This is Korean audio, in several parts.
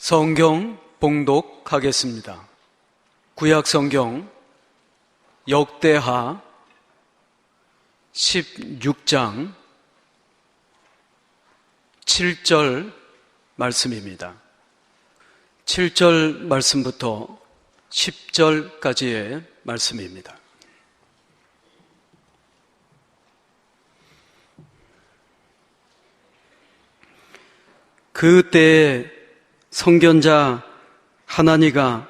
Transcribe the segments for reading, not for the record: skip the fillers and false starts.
성경 봉독하겠습니다. 구약 성경 역대하 16장 7절 말씀입니다. 7절 말씀부터 10절까지의 말씀입니다. 그때에 선견자 하나니가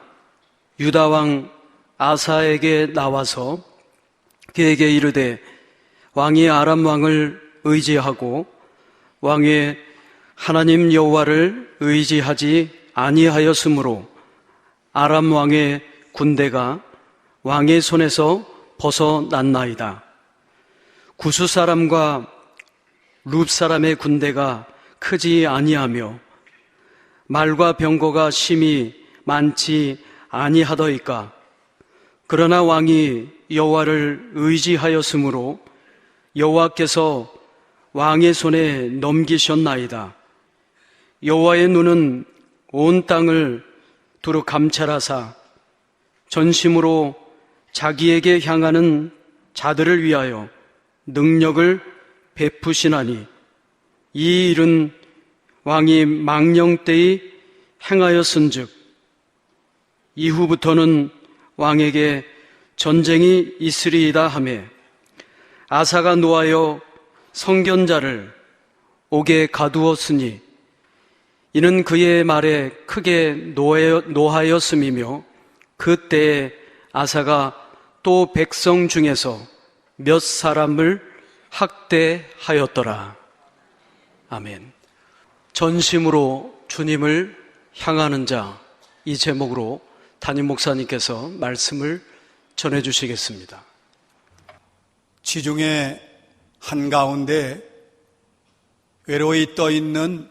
유다 왕 아사에게 나와서 그에게 이르되 왕이 아람 왕을 의지하고 왕의 하나님 여호와를 의지하지 아니하였으므로 아람 왕의 군대가 왕의 손에서 벗어났나이다. 구스 사람과 룹 사람의 군대가 크지 아니하며 말과 병거가 심히 많지 아니하더이까. 그러나 왕이 여호와를 의지하였으므로 여호와께서 왕의 손에 넘기셨나이다. 여호와의 눈은 온 땅을 두루 감찰하사 전심으로 자기에게 향하는 자들을 위하여 능력을 베푸시나니 이 일은 왕이 망령 때에 행하였은즉 이후부터는 왕에게 전쟁이 있으리이다 하매 아사가 노하여 선견자를 옥에 가두었으니 이는 그의 말에 크게 노하였음이며 그때에 아사가 또 백성 중에서 몇 사람을 학대하였더라. 아멘. 전심으로 주님을 향하는 자, 이 제목으로 담임 목사님께서 말씀을 전해주시겠습니다. 지중해 한가운데 외로이 떠있는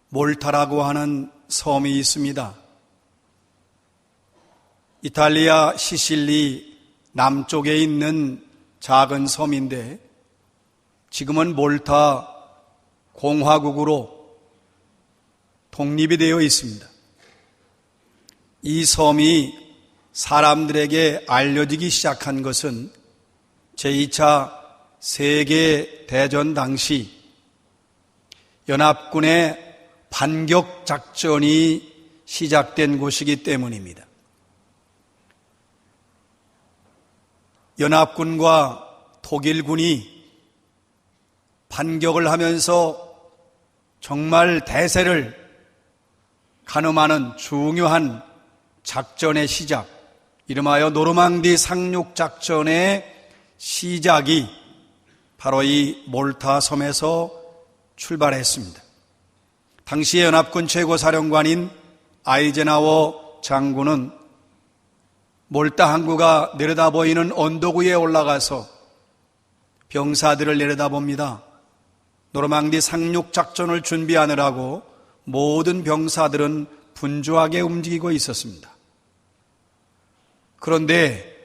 몰타라고 하는 섬이 있습니다. 이탈리아 시실리 남쪽에 있는 작은 섬인데 지금은 몰타 공화국으로 독립이 되어 있습니다. 이 섬이 사람들에게 알려지기 시작한 것은 제2차 세계대전 당시 연합군의 반격 작전이 시작된 곳이기 때문입니다. 연합군과 독일군이 반격을 하면서 정말 대세를 가늠하는 중요한 작전의 시작, 이름하여 노르망디 상륙작전의 시작이 바로 이 몰타 섬에서 출발했습니다. 당시의 연합군 최고사령관인 아이젠하워 장군은 몰타 항구가 내려다 보이는 언덕 위에 올라가서 병사들을 내려다봅니다. 노르망디 상륙작전을 준비하느라고 모든 병사들은 분주하게 움직이고 있었습니다. 그런데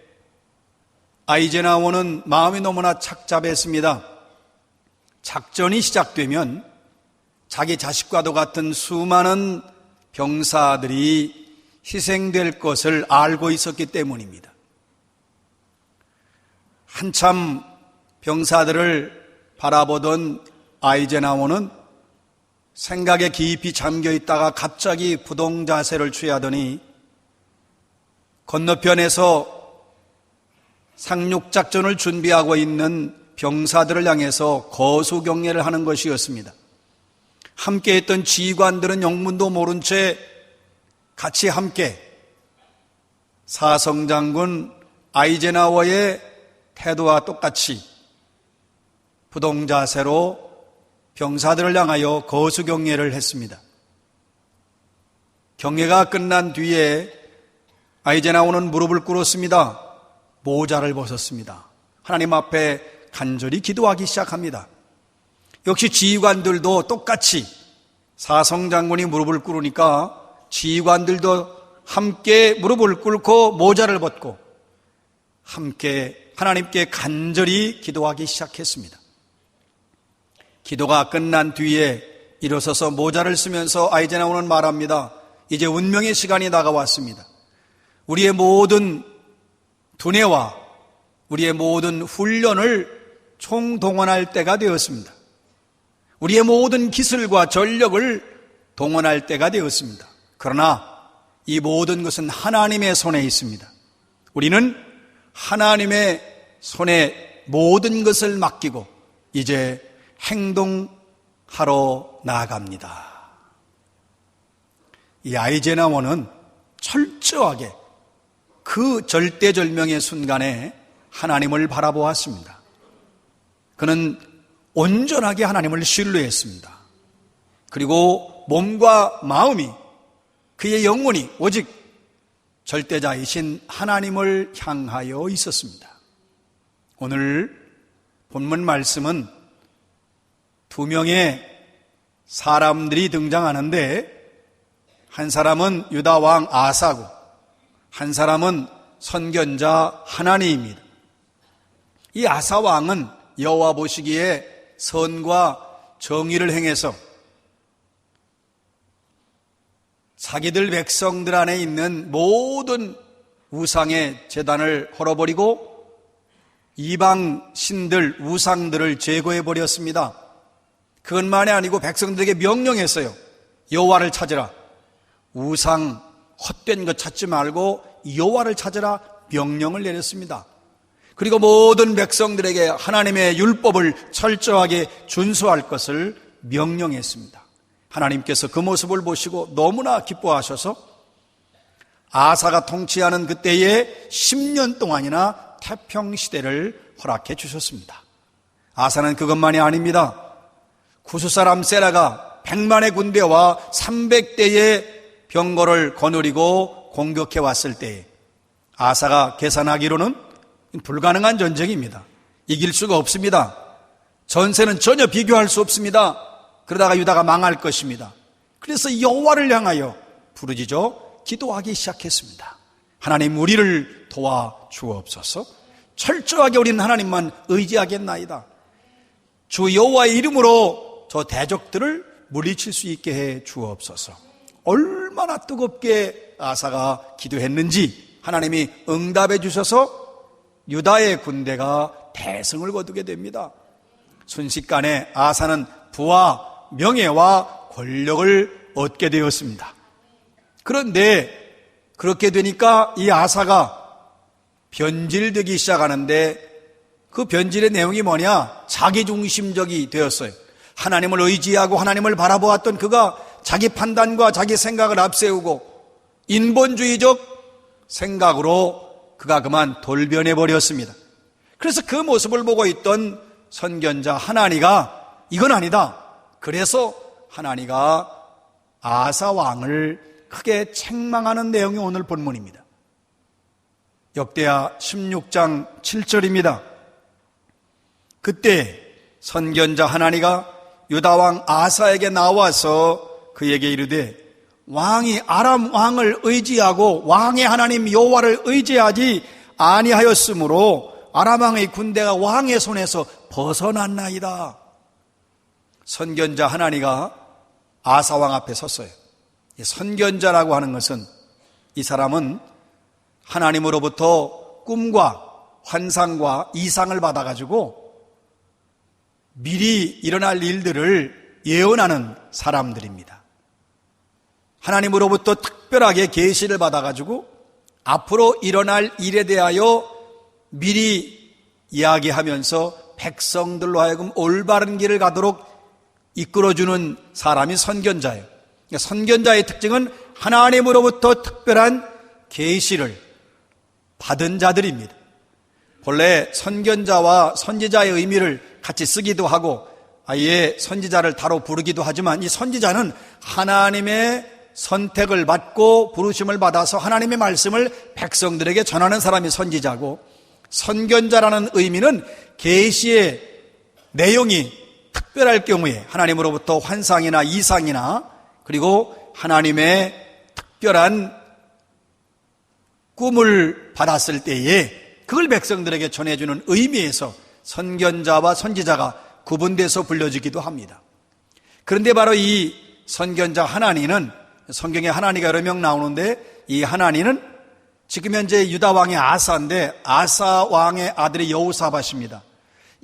아이젠하워는 마음이 너무나 착잡했습니다. 작전이 시작되면 자기 자식과도 같은 수많은 병사들이 희생될 것을 알고 있었기 때문입니다. 한참 병사들을 바라보던 아이젠하워는 생각에 깊이 잠겨 있다가 갑자기 부동자세를 취하더니 건너편에서 상륙작전을 준비하고 있는 병사들을 향해서 거수경례를 하는 것이었습니다. 함께 했던 지휘관들은 영문도 모른 채 같이 함께 사성장군 아이젠하워의 태도와 똑같이 부동자세로 병사들을 향하여 거수경례를 했습니다. 경례가 끝난 뒤에 아이젠하워는 무릎을 꿇었습니다. 모자를 벗었습니다. 하나님 앞에 간절히 기도하기 시작합니다. 역시 지휘관들도 똑같이 사성장군이 무릎을 꿇으니까 지휘관들도 함께 무릎을 꿇고 모자를 벗고 함께 하나님께 간절히 기도하기 시작했습니다. 기도가 끝난 뒤에 일어서서 모자를 쓰면서 아이젠하워는 말합니다. 이제 운명의 시간이 다가왔습니다. 우리의 모든 두뇌와 우리의 모든 훈련을 총동원할 때가 되었습니다. 우리의 모든 기술과 전력을 동원할 때가 되었습니다. 그러나 이 모든 것은 하나님의 손에 있습니다. 우리는 하나님의 손에 모든 것을 맡기고 이제 행동하러 나아갑니다. 이 아이젠하워는 철저하게 그 절대절명의 순간에 하나님을 바라보았습니다. 그는 온전하게 하나님을 신뢰했습니다. 그리고 몸과 마음이, 그의 영혼이 오직 절대자이신 하나님을 향하여 있었습니다. 오늘 본문 말씀은 두 명의 사람들이 등장하는데, 한 사람은 유다 왕 아사고 한 사람은 선견자 하나니입니다. 이 아사 왕은 여호와 보시기에 선과 정의를 행해서 자기들 백성들 안에 있는 모든 우상의 제단을 헐어버리고 이방 신들, 우상들을 제거해버렸습니다. 그것만이 아니고 백성들에게 명령했어요. 여호와를 찾으라. 우상, 헛된 것 찾지 말고 여호와를 찾으라 명령을 내렸습니다. 그리고 모든 백성들에게 하나님의 율법을 철저하게 준수할 것을 명령했습니다. 하나님께서 그 모습을 보시고 너무나 기뻐하셔서 아사가 통치하는 그때에 10년 동안이나 태평시대를 허락해 주셨습니다. 아사는 그것만이 아닙니다. 구스 사람 세라가 100만의 군대와 300대의 병거를 거느리고 공격해 왔을 때에 아사가 계산하기로는 불가능한 전쟁입니다. 이길 수가 없습니다. 전세는 전혀 비교할 수 없습니다. 그러다가 유다가 망할 것입니다. 그래서 여호와를 향하여 부르짖어 기도하기 시작했습니다. 하나님, 우리를 도와주옵소서. 철저하게 우리는 하나님만 의지하겠나이다. 주 여호와의 이름으로 저 대적들을 물리칠 수 있게 해 주옵소서. 얼마나 뜨겁게 아사가 기도했는지 하나님이 응답해 주셔서 유다의 군대가 대승을 거두게 됩니다. 순식간에 아사는 부와 명예와 권력을 얻게 되었습니다. 그런데 그렇게 되니까 이 아사가 변질되기 시작하는데, 그 변질의 내용이 뭐냐? 자기중심적이 되었어요. 하나님을 의지하고 하나님을 바라보았던 그가 자기 판단과 자기 생각을 앞세우고 인본주의적 생각으로 그가 그만 돌변해 버렸습니다. 그래서 그 모습을 보고 있던 선견자 하나니가 이건 아니다. 그래서 하나니가 아사 왕을 크게 책망하는 내용이 오늘 본문입니다. 역대하 16장 7절입니다. 그때 선견자 하나니가 유다 왕 아사에게 나와서 그에게 이르되, 왕이 아람 왕을 의지하고 왕의 하나님 여호와를 의지하지 아니하였으므로 아람 왕의 군대가 왕의 손에서 벗어났나이다. 선견자 하나니가 아사 왕 앞에 섰어요. 선견자라고 하는 것은, 이 사람은 하나님으로부터 꿈과 환상과 이상을 받아가지고 미리 일어날 일들을 예언하는 사람들입니다. 하나님으로부터 특별하게 계시를 받아가지고 앞으로 일어날 일에 대하여 미리 이야기하면서 백성들로 하여금 올바른 길을 가도록 이끌어주는 사람이 선견자예요. 그러니까 선견자의 특징은 하나님으로부터 특별한 계시를 받은 자들입니다. 본래 선견자와 선지자의 의미를 같이 쓰기도 하고 아예 선지자를 따로 부르기도 하지만, 이 선지자는 하나님의 선택을 받고 부르심을 받아서 하나님의 말씀을 백성들에게 전하는 사람이 선지자고, 선견자라는 의미는 계시의 내용이 특별할 경우에 하나님으로부터 환상이나 이상이나 그리고 하나님의 특별한 꿈을 받았을 때에 그걸 백성들에게 전해주는 의미에서 선견자와 선지자가 구분돼서 불려지기도 합니다. 그런데 바로 이 선견자 하나니는 성경에 하나니가 여러 명 나오는데 이 하나니는 지금 현재 유다 왕의 아사인데 아사 왕의 아들이 여호사밧입니다.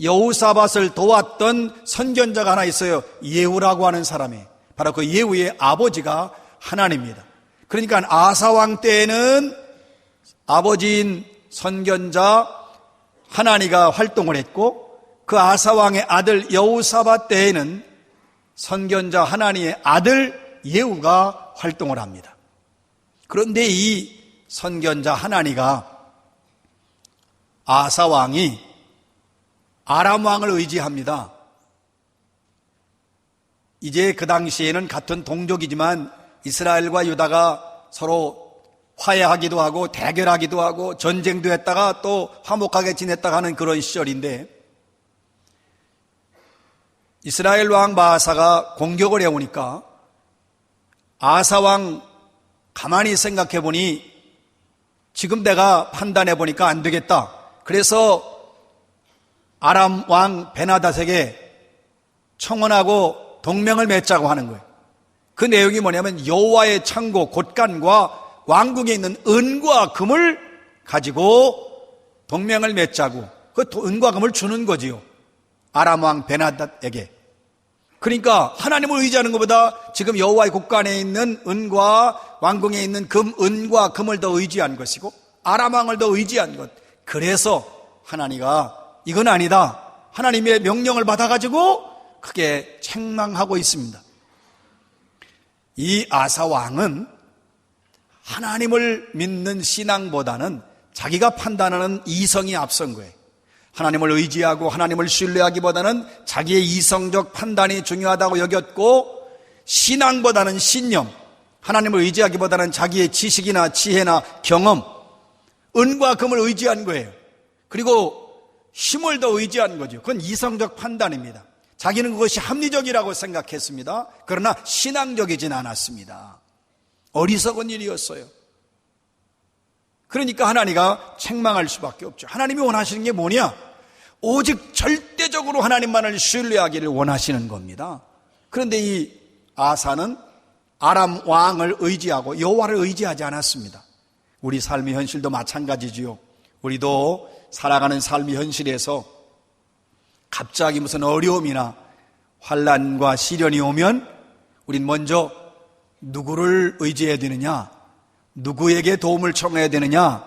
여호사밧을 도왔던 선견자가 하나 있어요. 예후라고 하는 사람이. 바로 그 예후의 아버지가 하나니입니다. 그러니까 아사 왕 때에는 아버지인 선견자 하나니가 활동을 했고 그 아사 왕의 아들 여호사밧 때에는 선견자 하나니의 아들 예후가 활동을 합니다. 그런데 이 선견자 하나니가 아사 왕이 아람 왕을 의지합니다. 이제 그 당시에는 같은 동족이지만 이스라엘과 유다가 서로 화해하기도 하고 대결하기도 하고 전쟁도 했다가 또 화목하게 지냈다가 하는 그런 시절인데 이스라엘 왕 바아사가 공격을 해오니까 아사 왕 가만히 생각해 보니 지금 내가 판단해 보니까 안 되겠다. 그래서 아람 왕 베나닷에게 청원하고 동맹을 맺자고 하는 거예요. 그 내용이 뭐냐면 여호와의 창고 곳간과 왕궁에 있는 은과 금을 가지고 동맹을 맺자고 그 은과 금을 주는 거지요. 아람 왕 베나닷에게. 그러니까 하나님을 의지하는 것보다 지금 여호와의 곳간에 있는 은과 왕궁에 있는 은과 금을 더 의지한 것이고 아람 왕을 더 의지한 것. 그래서 하나니가 이건 아니다. 하나님의 명령을 받아가지고 크게 책망하고 있습니다. 이 아사 왕은 하나님을 믿는 신앙보다는 자기가 판단하는 이성이 앞선 거예요. 하나님을 의지하고 하나님을 신뢰하기보다는 자기의 이성적 판단이 중요하다고 여겼고 신앙보다는 신념, 하나님을 의지하기보다는 자기의 지식이나 지혜나 경험, 은과 금을 의지한 거예요. 그리고 힘을 더 의지한 거죠. 그건 이성적 판단입니다. 자기는 그것이 합리적이라고 생각했습니다. 그러나 신앙적이진 않았습니다. 어리석은 일이었어요. 그러니까 하나님가 책망할 수밖에 없죠. 하나님이 원하시는 게 뭐냐? 오직 절대적으로 하나님만을 신뢰하기를 원하시는 겁니다. 그런데 이 아사는 아람 왕을 의지하고 여호와를 의지하지 않았습니다. 우리 삶의 현실도 마찬가지지요. 우리도 살아가는 삶의 현실에서 갑자기 무슨 어려움이나 환난과 시련이 오면 우린 먼저 누구를 의지해야 되느냐? 누구에게 도움을 청해야 되느냐?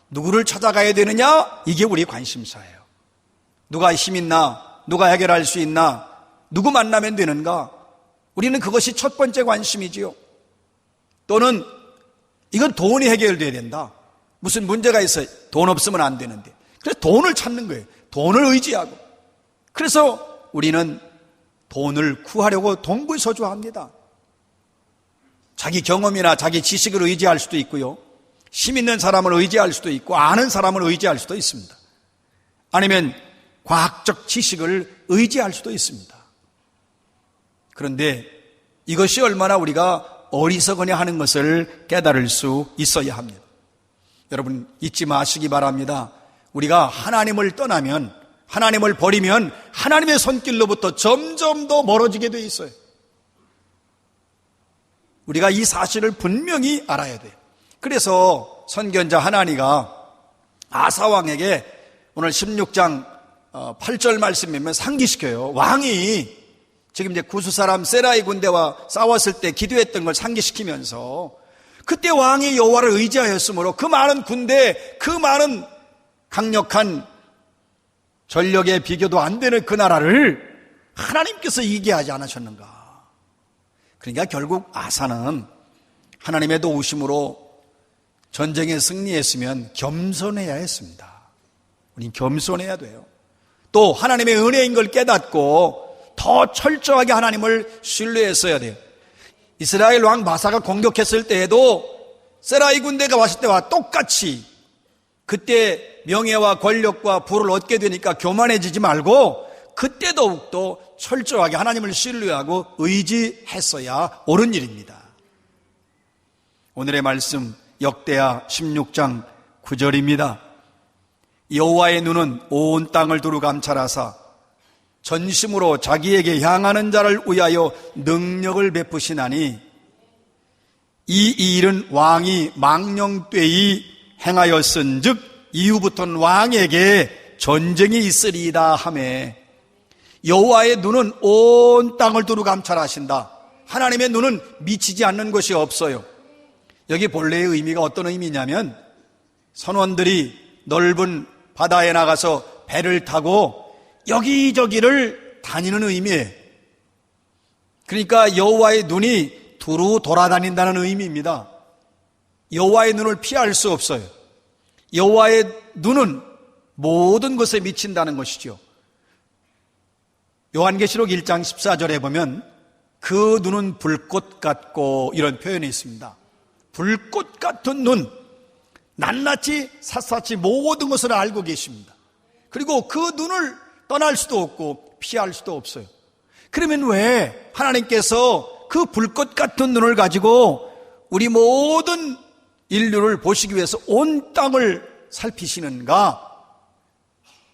누구를 찾아가야 되느냐? 이게 우리 관심사예요. 누가 힘 있나? 누가 해결할 수 있나? 누구 만나면 되는가? 우리는 그것이 첫 번째 관심이지요. 또는 이건 돈이 해결돼야 된다. 무슨 문제가 있어요. 돈 없으면 안 되는데. 그래서 돈을 찾는 거예요. 돈을 의지하고. 그래서 우리는 돈을 구하려고 동부서주합니다. 자기 경험이나 자기 지식을 의지할 수도 있고요. 힘 있는 사람을 의지할 수도 있고 아는 사람을 의지할 수도 있습니다. 아니면 과학적 지식을 의지할 수도 있습니다. 그런데 이것이 얼마나 우리가 어리석으냐 하는 것을 깨달을 수 있어야 합니다. 여러분 잊지 마시기 바랍니다. 우리가 하나님을 떠나면, 하나님을 버리면 하나님의 손길로부터 점점 더 멀어지게 돼 있어요. 우리가 이 사실을 분명히 알아야 돼요. 그래서 선견자 하나니가 아사왕에게 오늘 16장 8절 말씀이면 상기시켜요. 왕이 지금 이제 구스 사람 세라이 군대와 싸웠을 때 기도했던 걸 상기시키면서 그때 왕이 여호와를 의지하였으므로 그 많은 군대, 그 많은 강력한 전력에 비교도 안 되는 그 나라를 하나님께서 이기게 하지 않으셨는가. 그러니까 결국 아사는 하나님의 도우심으로 전쟁에 승리했으면 겸손해야 했습니다. 우린 겸손해야 돼요. 또 하나님의 은혜인 걸 깨닫고 더 철저하게 하나님을 신뢰했어야 돼요. 이스라엘 왕 바사가 공격했을 때에도 세라이 군대가 왔을 때와 똑같이 그때 명예와 권력과 부를 얻게 되니까 교만해지지 말고 그때 더욱더 철저하게 하나님을 신뢰하고 의지했어야 옳은 일입니다. 오늘의 말씀 역대하 16장 9절입니다. 여호와의 눈은 온 땅을 두루 감찰하사 전심으로 자기에게 향하는 자를 위하여 능력을 베푸시나니 이 일은 왕이 망령되이 행하였은즉 이후부터는 왕에게 전쟁이 있으리이다 하매, 여호와의 눈은 온 땅을 두루 감찰하신다. 하나님의 눈은 미치지 않는 것이 없어요. 여기 본래의 의미가 어떤 의미냐면, 선원들이 넓은 바다에 나가서 배를 타고 여기저기를 다니는 의미예요. 그러니까 여호와의 눈이 두루 돌아다닌다는 의미입니다. 여호와의 눈을 피할 수 없어요. 여호와의 눈은 모든 것에 미친다는 것이죠. 요한계시록 1장 14절에 보면 그 눈은 불꽃 같고 이런 표현이 있습니다. 불꽃 같은 눈, 낱낱이 샅샅이 모든 것을 알고 계십니다. 그리고 그 눈을 떠날 수도 없고 피할 수도 없어요. 그러면 왜 하나님께서 그 불꽃 같은 눈을 가지고 우리 모든 인류를 보시기 위해서 온 땅을 살피시는가?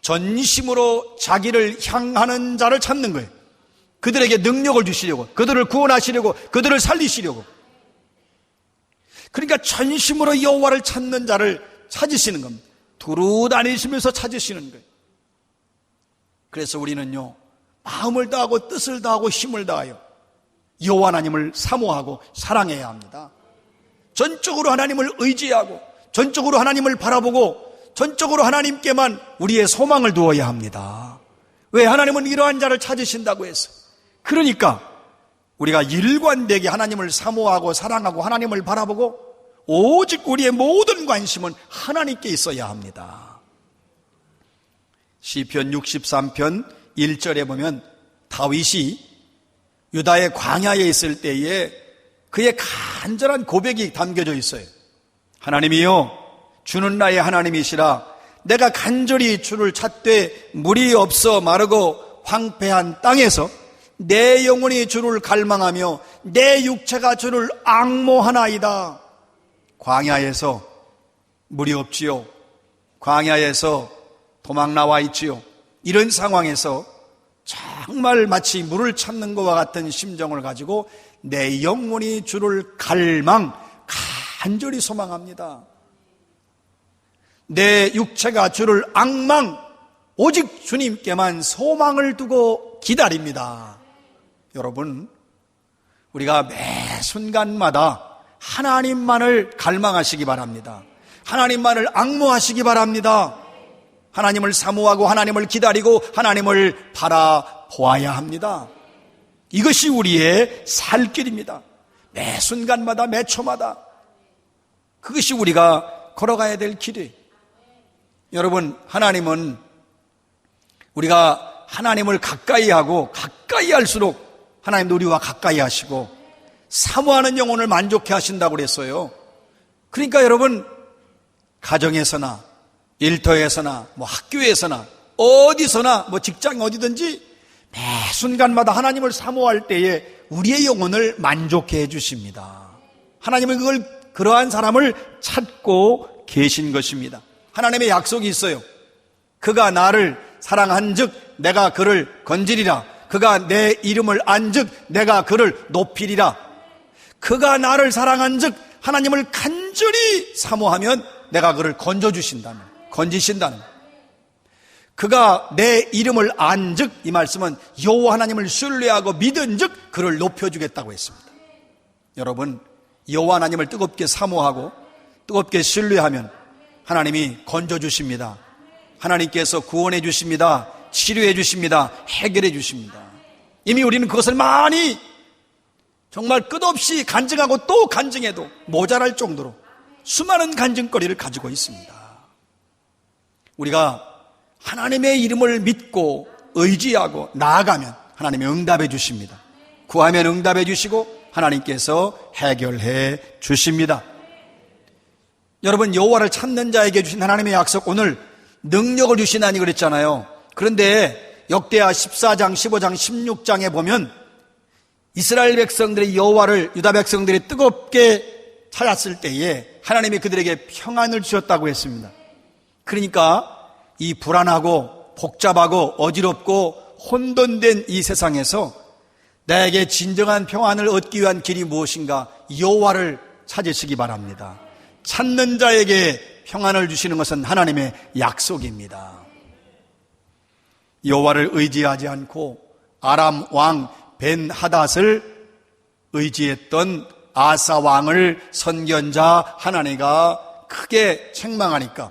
전심으로 자기를 향하는 자를 찾는 거예요. 그들에게 능력을 주시려고, 그들을 구원하시려고, 그들을 살리시려고. 그러니까 전심으로 여호와를 찾는 자를 찾으시는 겁니다. 두루 다니시면서 찾으시는 거예요. 그래서 우리는요, 마음을 다하고 뜻을 다하고 힘을 다하여 여호와 하나님을 사모하고 사랑해야 합니다. 전적으로 하나님을 의지하고 전적으로 하나님을 바라보고 전적으로 하나님께만 우리의 소망을 두어야 합니다. 왜? 하나님은 이러한 자를 찾으신다고 해서. 그러니까 우리가 일관되게 하나님을 사모하고 사랑하고 하나님을 바라보고 오직 우리의 모든 관심은 하나님께 있어야 합니다. 시편 63편 1절에 보면 다윗이 유다의 광야에 있을 때에 그의 간절한 고백이 담겨져 있어요. 하나님이여, 주는 나의 하나님이시라. 내가 간절히 주를 찾되 물이 없어 마르고 황폐한 땅에서 내 영혼이 주를 갈망하며 내 육체가 주를 앙모하나이다. 광야에서 물이 없지요. 광야에서 도망 나와 있지요. 이런 상황에서 정말 마치 물을 찾는 것과 같은 심정을 가지고 내 영혼이 주를 간절히 소망합니다. 내 육체가 주를 앙망, 오직 주님께만 소망을 두고 기다립니다. 여러분, 우리가 매 순간마다 하나님만을 갈망하시기 바랍니다. 하나님만을 앙모하시기 바랍니다. 하나님을 사모하고 하나님을 기다리고 하나님을 바라보아야 합니다. 이것이 우리의 살 길입니다. 매 순간마다 매 초마다 그것이 우리가 걸어가야 될 길이에요. 여러분, 하나님은 우리가 하나님을 가까이 하고 가까이 할수록 하나님도 우리와 가까이 하시고 사모하는 영혼을 만족해 하신다고 그랬어요. 그러니까 여러분, 가정에서나 일터에서나 학교에서나 어디서나 직장 어디든지 매 순간마다 하나님을 사모할 때에 우리의 영혼을 만족해 해 주십니다. 하나님은 그러한 사람을 찾고 계신 것입니다. 하나님의 약속이 있어요. 그가 나를 사랑한즉 내가 그를 건지리라. 그가 내 이름을 안즉 내가 그를 높이리라. 그가 나를 사랑한즉 하나님을 간절히 사모하면 내가 그를 건지신다는. 그가 내 이름을 안즉, 이 말씀은 여호와 하나님을 신뢰하고 믿은즉 그를 높여주겠다고 했습니다. 여러분, 여호와 하나님을 뜨겁게 사모하고 뜨겁게 신뢰하면 하나님이 건져주십니다. 하나님께서 구원해 주십니다. 치료해 주십니다. 해결해 주십니다. 이미 우리는 그것을 많이 정말 끝없이 간증하고 또 간증해도 모자랄 정도로 수많은 간증거리를 가지고 있습니다. 우리가 하나님의 이름을 믿고 의지하고 나아가면 하나님이 응답해 주십니다. 구하면 응답해 주시고 하나님께서 해결해 주십니다. 여러분, 여호와를 찾는 자에게 주신 하나님의 약속, 오늘 능력을 주시나니 그랬잖아요. 그런데 역대하 14장, 15장, 16장에 보면 이스라엘 백성들이 여호와를 유다 백성들이 뜨겁게 찾았을 때에 하나님이 그들에게 평안을 주셨다고 했습니다. 그러니까 이 불안하고 복잡하고 어지럽고 혼돈된 이 세상에서 나에게 진정한 평안을 얻기 위한 길이 무엇인가? 여호와를 찾으시기 바랍니다. 찾는 자에게 평안을 주시는 것은 하나님의 약속입니다. 여호와를 의지하지 않고 아람 왕 벤하닷을 의지했던 아사 왕을 선견자 하나니가 크게 책망하니까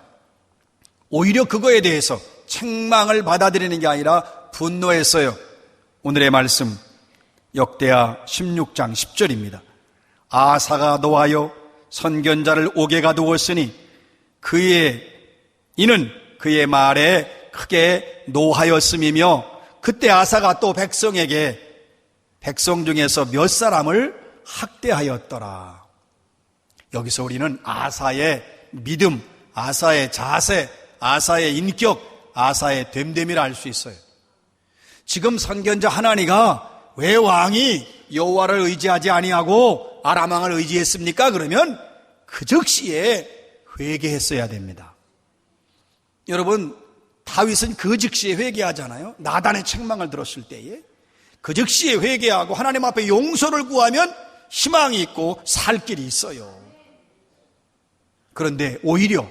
오히려 그거에 대해서 책망을 받아들이는 게 아니라 분노했어요. 오늘의 말씀 역대하 16장 10절입니다. 아사가 노하여 선견자를 옥에 가두었으니 이는 그의 말에 크게 노하였음이며, 그때 아사가 또 백성에게 백성 중에서 몇 사람을 학대하였더라. 여기서 우리는 아사의 믿음, 아사의 자세, 아사의 인격, 아사의 됨됨이를 알 수 있어요. 지금 선견자 하나니가 왜 왕이 여호와를 의지하지 아니하고 아람 왕을 의지했습니까? 그러면 그 즉시에 회개했어야 됩니다. 여러분, 다윗은 그 즉시에 회개하잖아요. 나단의 책망을 들었을 때에 그 즉시에 회개하고 하나님 앞에 용서를 구하면 희망이 있고 살 길이 있어요. 그런데 오히려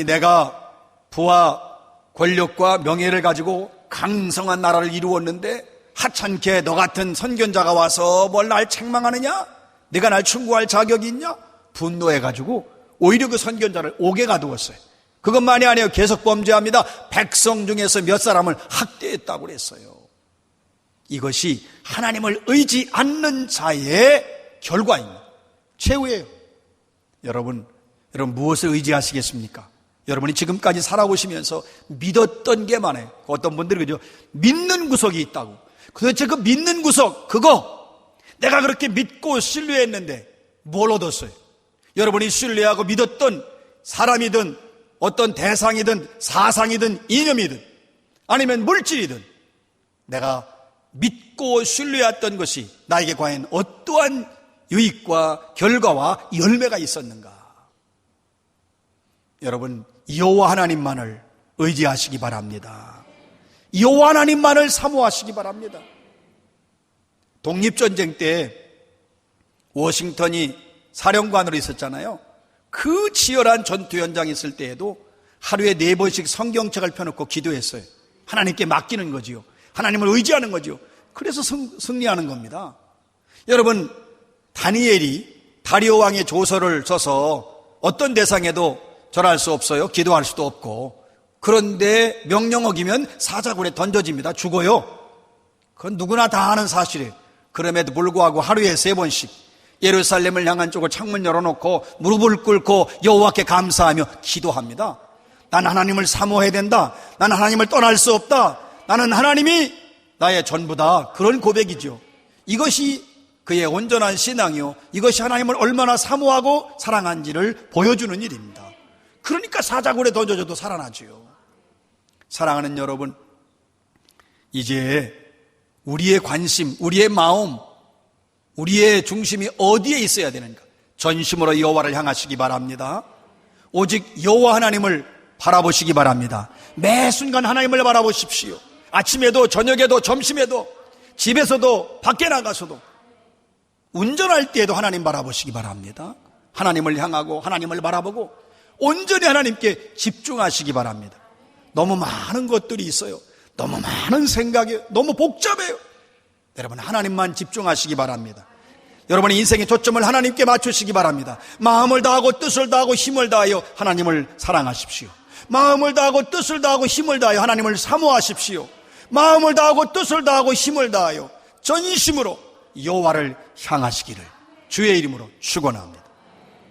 내가 부와 권력과 명예를 가지고 강성한 나라를 이루었는데 하찮게 너 같은 선견자가 와서 뭘 날 책망하느냐? 내가 날 충고할 자격이 있냐? 분노해가지고 오히려 그 선견자를 옥에 가두었어요. 그것만이 아니에요. 계속 범죄합니다. 백성 중에서 몇 사람을 학대했다고 그랬어요. 이것이 하나님을 의지 않는 자의 결과입니다. 최후예요. 여러분 무엇을 의지하시겠습니까? 여러분이 지금까지 살아오시면서 믿었던 게 많아요. 어떤 분들이 그죠? 믿는 구석이 있다고. 도대체 그 믿는 구석, 그거 내가 그렇게 믿고 신뢰했는데 뭘 얻었어요? 여러분이 신뢰하고 믿었던 사람이든 어떤 대상이든 사상이든 이념이든 아니면 물질이든 내가 믿고 신뢰했던 것이 나에게 과연 어떠한 유익과 결과와 열매가 있었는가? 여러분, 여호와 하나님만을 의지하시기 바랍니다. 여호와 하나님만을 사모하시기 바랍니다. 독립전쟁 때 워싱턴이 사령관으로 있었잖아요. 그 치열한 전투 현장에 있을 때에도 하루에 4번씩 성경책을 펴놓고 기도했어요. 하나님께 맡기는 거지요. 하나님을 의지하는 거지요. 그래서 승리하는 겁니다. 여러분, 다니엘이 다리오 왕의 조서를 써서 어떤 대상에도 절할 수 없어요. 기도할 수도 없고. 그런데 명령 어기면 사자굴에 던져집니다. 죽어요. 그건 누구나 다 아는 사실이에요. 그럼에도 불구하고 하루에 3번씩 예루살렘을 향한 쪽을 창문 열어놓고 무릎을 꿇고 여호와께 감사하며 기도합니다. 난 하나님을 사모해야 된다. 나는 하나님을 떠날 수 없다. 나는 하나님이 나의 전부다. 그런 고백이죠. 이것이 그의 온전한 신앙이요, 이것이 하나님을 얼마나 사모하고 사랑한지를 보여주는 일입니다. 그러니까 사자굴에 던져져도 살아나지요. 사랑하는 여러분, 이제 우리의 관심, 우리의 마음, 우리의 중심이 어디에 있어야 되는가? 전심으로 여호와를 향하시기 바랍니다. 오직 여호와 하나님을 바라보시기 바랍니다. 매 순간 하나님을 바라보십시오. 아침에도 저녁에도 점심에도 집에서도 밖에 나가서도 운전할 때에도 하나님 바라보시기 바랍니다. 하나님을 향하고 하나님을 바라보고 온전히 하나님께 집중하시기 바랍니다. 너무 많은 것들이 있어요. 너무 많은 생각이 너무 복잡해요. 여러분, 하나님만 집중하시기 바랍니다. 여러분의 인생의 초점을 하나님께 맞추시기 바랍니다. 마음을 다하고 뜻을 다하고 힘을 다하여 하나님을 사랑하십시오. 마음을 다하고 뜻을 다하고 힘을 다하여 하나님을 사모하십시오. 마음을 다하고 뜻을 다하고 힘을 다하여 전심으로 여호와를 향하시기를 주의 이름으로 축원합니다.